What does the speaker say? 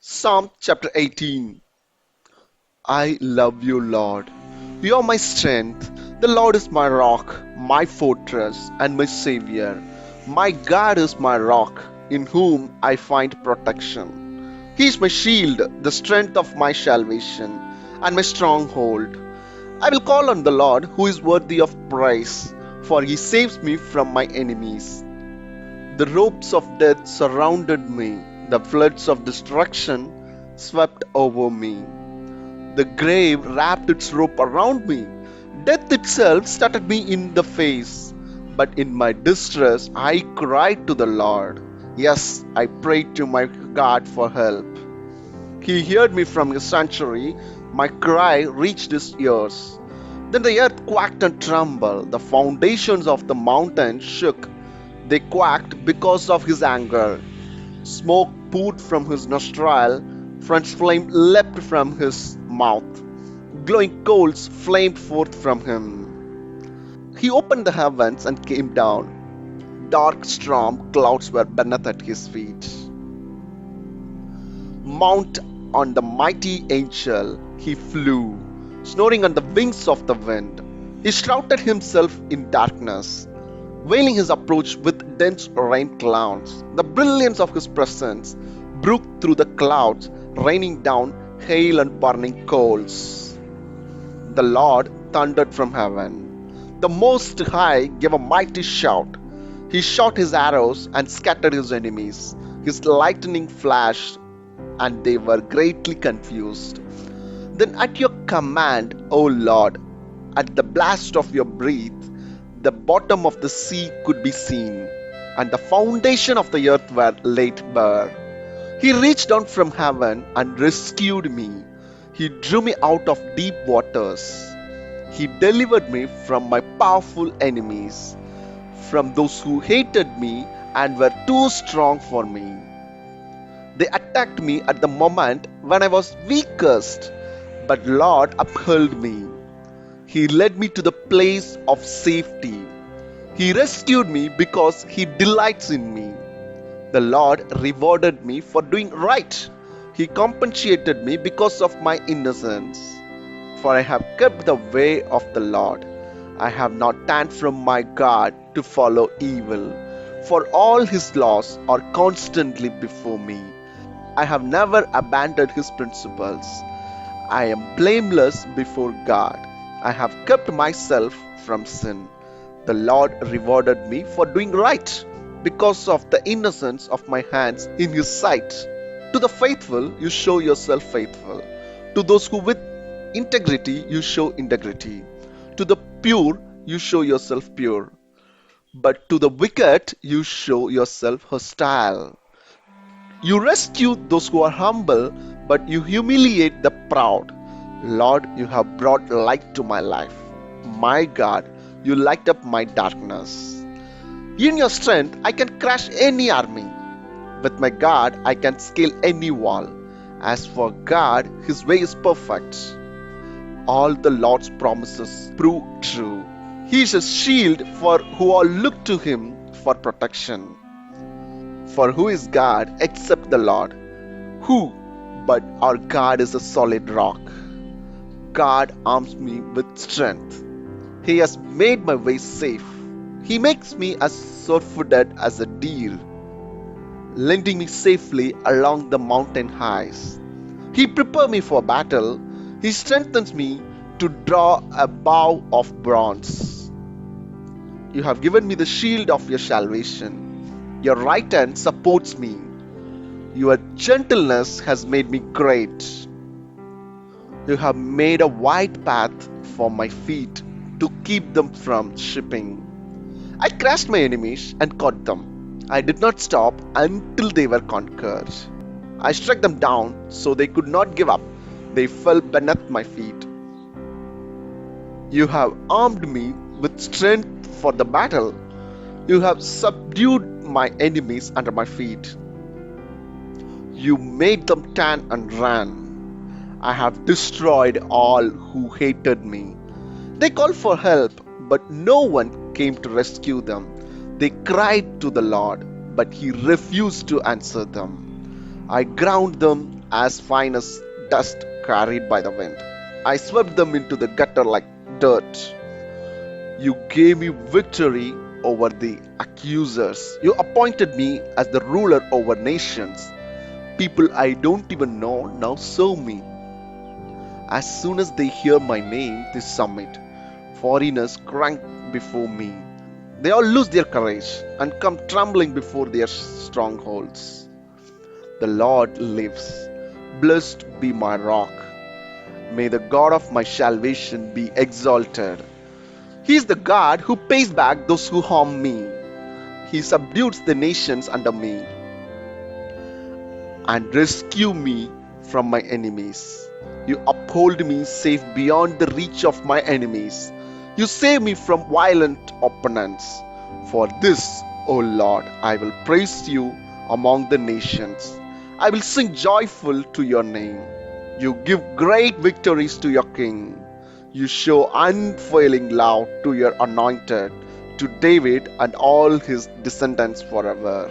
Psalm chapter 18. I love you, Lord. You are my strength. The Lord is my rock, my fortress, and my Savior. My God is my rock, in whom I find protection. He is my shield, the strength of my salvation, and my stronghold. I will call on the Lord, who is worthy of praise, for he saves me from my enemies. The ropes of death surrounded me, the floods of destruction swept over me. The grave wrapped its rope around me. Death itself started me in the face. But in my distress, I cried to the Lord. Yes, I prayed to my God for help. He heard me from his sanctuary. My cry reached his ears. Then the earth quaked and trembled. The foundations of the mountain shook. They quaked because of his anger. Smoke poured from his nostril. French flame leapt from his mouth. Glowing coals flamed forth from him. He opened the heavens and came down. Dark storm clouds were beneath at his feet. Mount on the mighty angel, he flew, snoring on the wings of the wind. He shrouded himself in darkness, veiling his approach with dense rain clouds. The brilliance of his presence broke through the clouds, raining down hail and burning coals. The Lord thundered from heaven. The Most High gave a mighty shout. He shot his arrows and scattered his enemies. His lightning flashed, and they were greatly confused. Then, at your command, O Lord, at the blast of your breath, the bottom of the sea could be seen, and the foundation of the earth were laid bare. He reached down from heaven and rescued me. He drew me out of deep waters. He delivered me from my powerful enemies, from those who hated me and were too strong for me. They attacked me at the moment when I was weakest, but Lord upheld me. He led me to the place of safety. He rescued me because He delights in me. The Lord rewarded me for doing right. He compensated me because of my innocence. For I have kept the way of the Lord. I have not turned from my God to follow evil. For all His laws are constantly before me. I have never abandoned His principles. I am blameless before God. I have kept myself from sin. The Lord rewarded me for doing right because of the innocence of my hands in His sight. To the faithful, you show yourself faithful. To those who with integrity, you show integrity. To the pure, you show yourself pure. But to the wicked, you show yourself hostile. You rescue those who are humble, but you humiliate the proud. Lord, you have brought light to my life. My God, you light up my darkness. In your strength, I can crash any army. With my God, I can scale any wall. As for God, His way is perfect. All the Lord's promises prove true. He is a shield for who all look to Him for protection. For who is God except the Lord? Who but our God is a solid rock? God arms me with strength. He has made my way safe. He makes me as sure-footed as a deer, leading me safely along the mountain heights. He prepares me for battle. He strengthens me to draw a bow of bronze. You have given me the shield of your salvation. Your right hand supports me. Your gentleness has made me great. You have made a wide path for my feet to keep them from slipping. I crushed my enemies and caught them. I did not stop until they were conquered. I struck them down so they could not give up. They fell beneath my feet. You have armed me with strength for the battle. You have subdued my enemies under my feet. You made them turn and run. I have destroyed all who hated me. They called for help, but no one came to rescue them. They cried to the Lord, but He refused to answer them. I ground them as fine as dust carried by the wind. I swept them into the gutter like dirt. You gave me victory over the accusers. You appointed me as the ruler over nations. People I don't even know now serve me. As soon as they hear my name, they submit. Foreigners crank before me. They all lose their courage and come trembling before their strongholds. The Lord lives. Blessed be my rock. May the God of my salvation be exalted. He is the God who pays back those who harm me. He subdues the nations under me and rescue me from my enemies. You uphold me safe beyond the reach of my enemies. You save me from violent opponents. For this, O Lord, I will praise you among the nations. I will sing joyful to your name. You give great victories to your king. You show unfailing love to your anointed, to David and all his descendants forever.